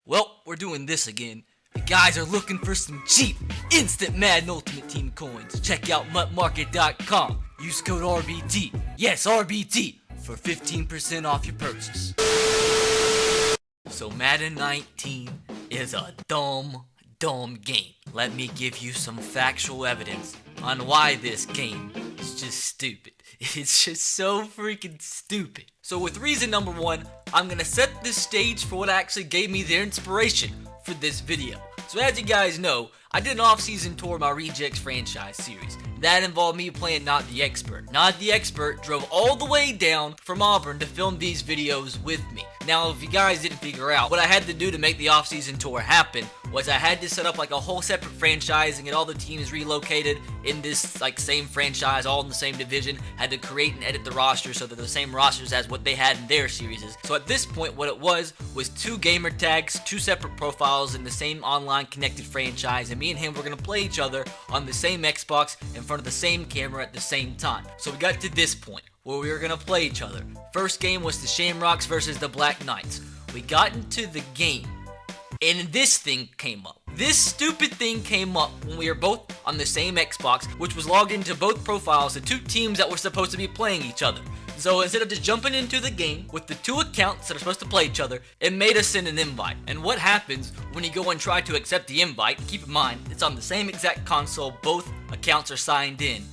Well, we're doing this again. The guys are looking for some cheap, instant Madden Ultimate Team coins. Check out muttmarket.com. Use code RBT. Yes, RBT for 15% off your purchase. So Madden 19 is a dumb game. Let me give you some factual evidence on why this game is just stupid. It's just so freaking stupid. So with reason number one, I'm gonna set the stage for what actually gave me the inspiration for this video. So as you guys know, I did an off-season tour of my Rejects franchise series. That involved me playing Not the Expert. Not the Expert drove all the way down from Auburn to film these videos with me. Now, if you guys didn't figure out, what I had to do to make the off-season tour happen was I had to set up like a whole separate franchise and get all the teams relocated in this like same franchise, all in the same division. Had to create and edit the roster so they're the same rosters as what they had in their series. So at this point, what it was two gamer tags, two separate profiles in the same online connected franchise, and me and him were gonna play each other on the same Xbox in front of the same camera at the same time. So we got to this point where we were gonna play each other. First game was the Shamrocks versus the Black Knights. We got into the game, and this thing came up. This stupid thing came up when we were both on the same Xbox, which was logged into both profiles, the two teams that were supposed to be playing each other. So instead of just jumping into the game with the two accounts that are supposed to play each other, it made us send an invite. And what happens when you go and try to accept the invite, keep in mind, it's on the same exact console, both accounts are signed in.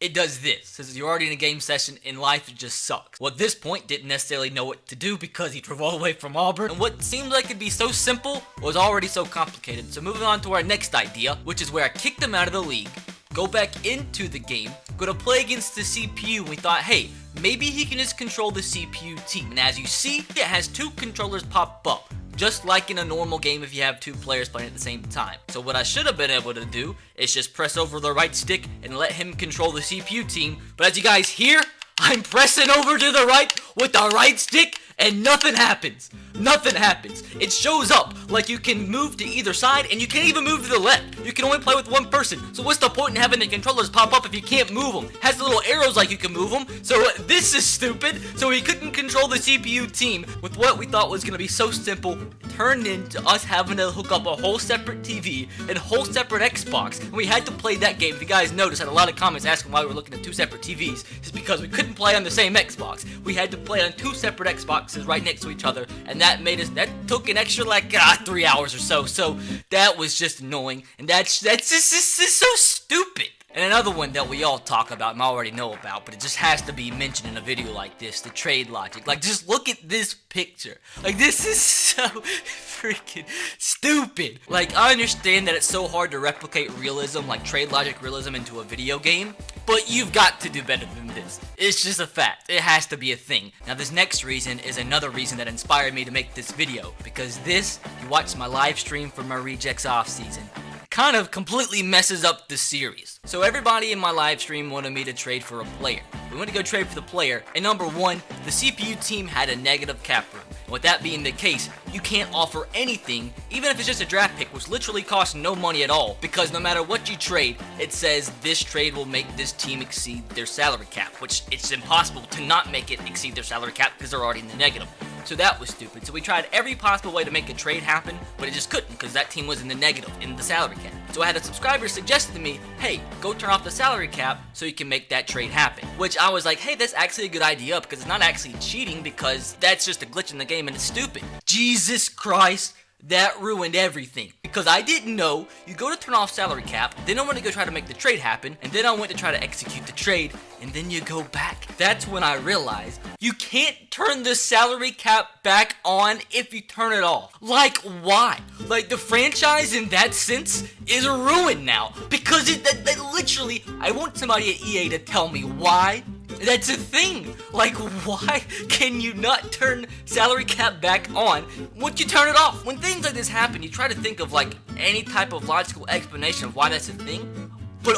It does this. Says you're already in a game session, in life it just sucks. Well, at this point, didn't necessarily know what to do because he drove all the way from Auburn. And what seemed like it'd be so simple was already so complicated. So moving on to our next idea, which is where I kicked him out of the league, go back into the game, go to play against the CPU, and we thought, hey, maybe he can just control the CPU team. And as you see, it has two controllers pop up, just like in a normal game if you have two players playing at the same time. So what I should have been able to do is just press over the right stick and let him control the CPU team. But as you guys hear, I'm pressing over to the right with the right stick and nothing happens. Nothing happens. It shows up like you can move to either side and you can't even move to the left. You can only play with one person. So what's the point in having the controllers pop up if you can't move them? It has the little arrows like you can move them. So this is stupid. So we couldn't control the CPU team with what we thought was going to be so simple. Turned into us having to hook up a whole separate TV and a whole separate Xbox. And we had to play that game. If you guys noticed, I had a lot of comments asking why we were looking at two separate TVs. It's because we couldn't play on the same Xbox. We had to play on two separate Xboxes right next to each other. And that took an extra like 3 hours or so. So that was just annoying. And that's just so stupid. And another one that we all talk about and already know about, but it just has to be mentioned in a video like this, the trade logic. Like, just look at this picture. Like, this is so freaking stupid. Like, I understand that it's so hard to replicate realism, like trade logic realism, into a video game, but you've got to do better than this. It's just a fact. It has to be a thing. Now, this next reason is another reason that inspired me to make this video, because this, you watched my live stream for my Rejects off season, kind of completely messes up the series. So everybody in my live stream wanted me to trade for a player. We went to go trade for the player, and number one, the CPU team had a negative cap room. And with that being the case, you can't offer anything, even if it's just a draft pick, which literally costs no money at all, because no matter what you trade, it says this trade will make this team exceed their salary cap, which it's impossible to not make it exceed their salary cap because they're already in the negative. So that was stupid. So we tried every possible way to make a trade happen, but it just couldn't because that team was in the negative, in the salary cap. So I had a subscriber suggest to me, hey, go turn off the salary cap so you can make that trade happen. Which I was like, hey, that's actually a good idea because it's not actually cheating because that's just a glitch in the game and it's stupid. Jesus Christ. That ruined everything. Because I didn't know, you go to turn off salary cap, then I went to go try to make the trade happen, and then I went to try to execute the trade, and then you go back. That's when I realized, you can't turn the salary cap back on if you turn it off. Like, why? Like, the franchise in that sense is ruined now. Because that literally, I want somebody at EA to tell me why that's a thing. Like, why can you not turn salary cap back on once you turn it off? When things like this happen, you try to think of like any type of logical explanation of why that's a thing. But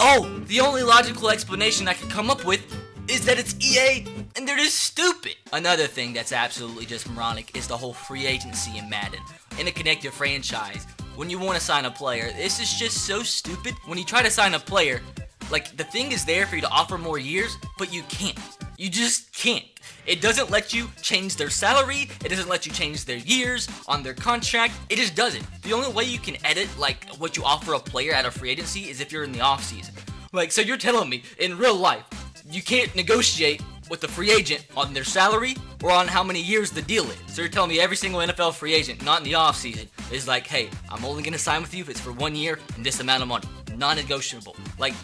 the only logical explanation I can come up with is that it's EA and they're just stupid. Another thing that's absolutely just moronic is the whole free agency in Madden. In a connected franchise, when you want to sign a player, this is just so stupid. When you try to sign a player, like, the thing is there for you to offer more years, but you can't. You just can't. It doesn't let you change their salary, it doesn't let you change their years on their contract, it just doesn't. The only way you can edit like what you offer a player at a free agency is if you're in the offseason. Like, so you're telling me, in real life, you can't negotiate with the free agent on their salary or on how many years the deal is. So you're telling me every single NFL free agent, not in the offseason, is like, hey, I'm only going to sign with you if it's for 1 year and this amount of money. Non-negotiable. Like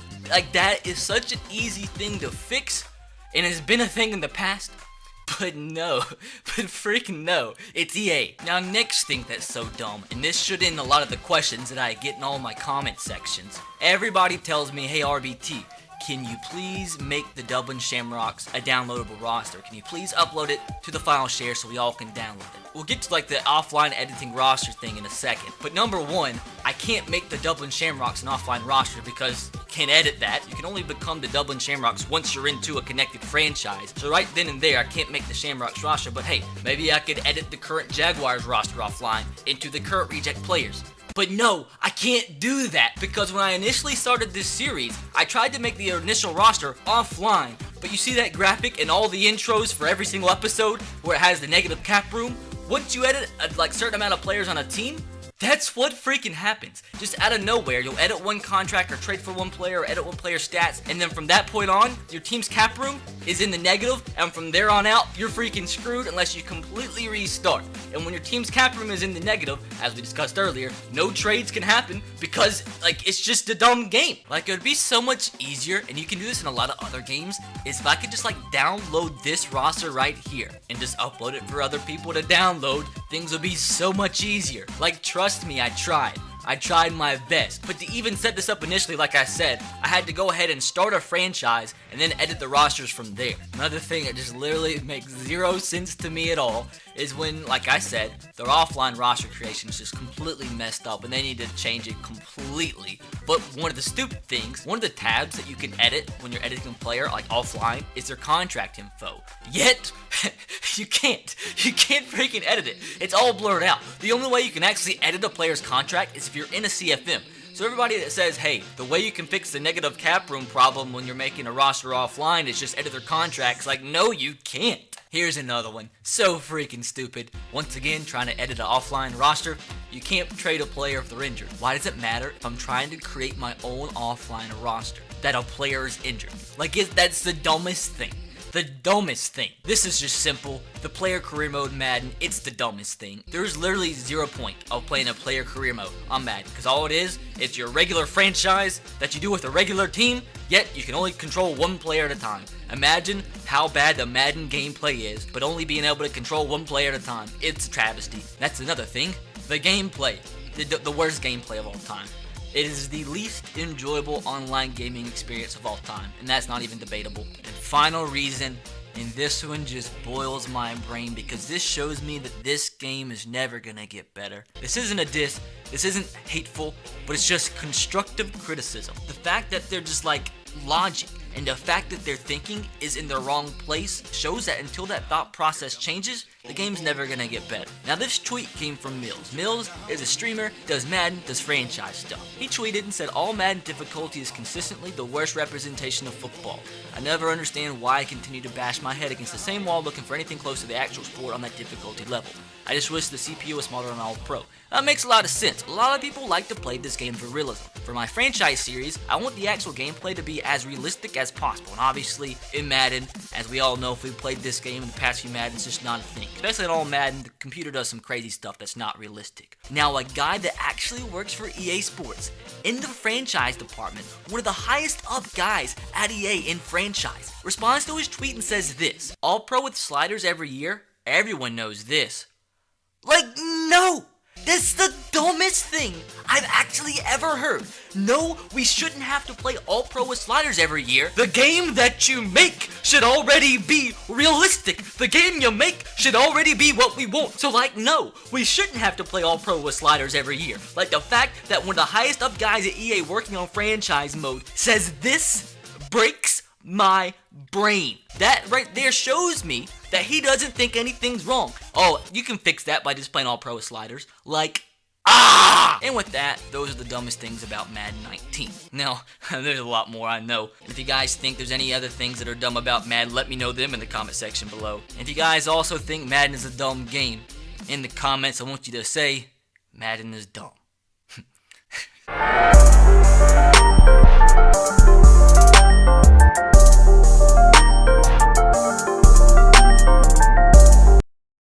that is such an easy thing to fix, and has been a thing in the past. But no, but freaking no, it's EA. Now next thing that's so dumb, and this should end a lot of the questions that I get in all my comment sections. Everybody tells me, hey RBT, can you please make the Dublin Shamrocks a downloadable roster? Can you please upload it to the file share so we all can download it? We'll get to like the offline editing roster thing in a second. But number one, I can't make the Dublin Shamrocks an offline roster because you can't edit that. You can only become the Dublin Shamrocks once you're into a connected franchise. So right then and there, I can't make the Shamrocks roster, but hey, maybe I could edit the current Jaguars roster offline into the current reject players. But no, I can't do that, because when I initially started this series, I tried to make the initial roster offline, but you see that graphic and all the intros for every single episode where it has the negative cap room? Once you edit a certain amount of players on a team, that's what freaking happens. Just out of nowhere, you'll edit one contract or trade for one player or edit one player's stats, and then from that point on, your team's cap room is in the negative, and from there on out, you're freaking screwed unless you completely restart. And when your team's cap room is in the negative, as we discussed earlier, no trades can happen because, like, it's just a dumb game. Like, it would be so much easier, and you can do this in a lot of other games, is if I could just, like, download this roster right here and just upload it for other people to download, things would be so much easier. Like, trust me, I tried. I tried my best. But to even set this up initially, like I said, I had to go ahead and start a franchise and then edit the rosters from there. Another thing that just literally makes zero sense to me at all is when, like I said, their offline roster creation is just completely messed up and they need to change it completely. But one of the stupid things, one of the tabs that you can edit when you're editing a player, like offline, is their contract info. Yet, you can't freaking edit it. It's all blurred out. The only way you can actually edit a player's contract is if you're in a CFM. So everybody that says, hey, the way you can fix the negative cap room problem when you're making a roster offline is just edit their contracts, like, no, you can't. Here's another one. So freaking stupid. Once again, trying to edit an offline roster, you can't trade a player if they're injured. Why does it matter if I'm trying to create my own offline roster that a player is injured? Like, that's the dumbest thing. The dumbest thing. This is just simple. The player career mode Madden, it's the dumbest thing. There's literally 0 point of playing a player career mode on Madden, because all it is, it's your regular franchise that you do with a regular team, yet you can only control one player at a time. Imagine how bad the Madden gameplay is, but only being able to control one player at a time. It's a travesty. That's another thing. The gameplay. The worst gameplay of all time. It is the least enjoyable online gaming experience of all time, and that's not even debatable. And final reason, and this one just boils my brain because this shows me that this game is never gonna get better. This isn't a diss, this isn't hateful, but it's just constructive criticism. The fact that they're just like logic, and the fact that their thinking is in the wrong place shows that until that thought process changes, the game's never gonna get better. Now this tweet came from Mills. Mills is a streamer, does Madden, does franchise stuff. He tweeted and said, all Madden difficulty is consistently the worst representation of football. I never understand why I continue to bash my head against the same wall looking for anything close to the actual sport on that difficulty level. I just wish the CPU was smaller on All Pro. That makes a lot of sense. A lot of people like to play this game for realism. For my franchise series, I want the actual gameplay to be as realistic as possible. And obviously, in Madden, as we all know, if we played this game in the past few Madden, it's just not a thing. Especially in all Madden, the computer does some crazy stuff that's not realistic. Now, a guy that actually works for EA Sports, in the franchise department, one of the highest up guys at EA in franchise, responds to his tweet and says this: All Pro with sliders every year? Everyone knows this. Like, no! That's the dumbest thing I've actually ever heard. No, we shouldn't have to play All Pro with sliders every year. The game that you make should already be realistic. The game you make should already be what we want. So like, no, we shouldn't have to play All Pro with sliders every year. Like, the fact that one of the highest up guys at EA working on franchise mode says this breaks my brain. That right there shows me that he doesn't think anything's wrong. Oh, you can fix that by just playing All Pro with sliders. Like, And with that, those are the dumbest things about Madden 19. Now, there's a lot more, I know. If you guys think there's any other things that are dumb about Madden, let me know them in the comment section below. And if you guys also think Madden is a dumb game, in the comments I want you to say, Madden is dumb.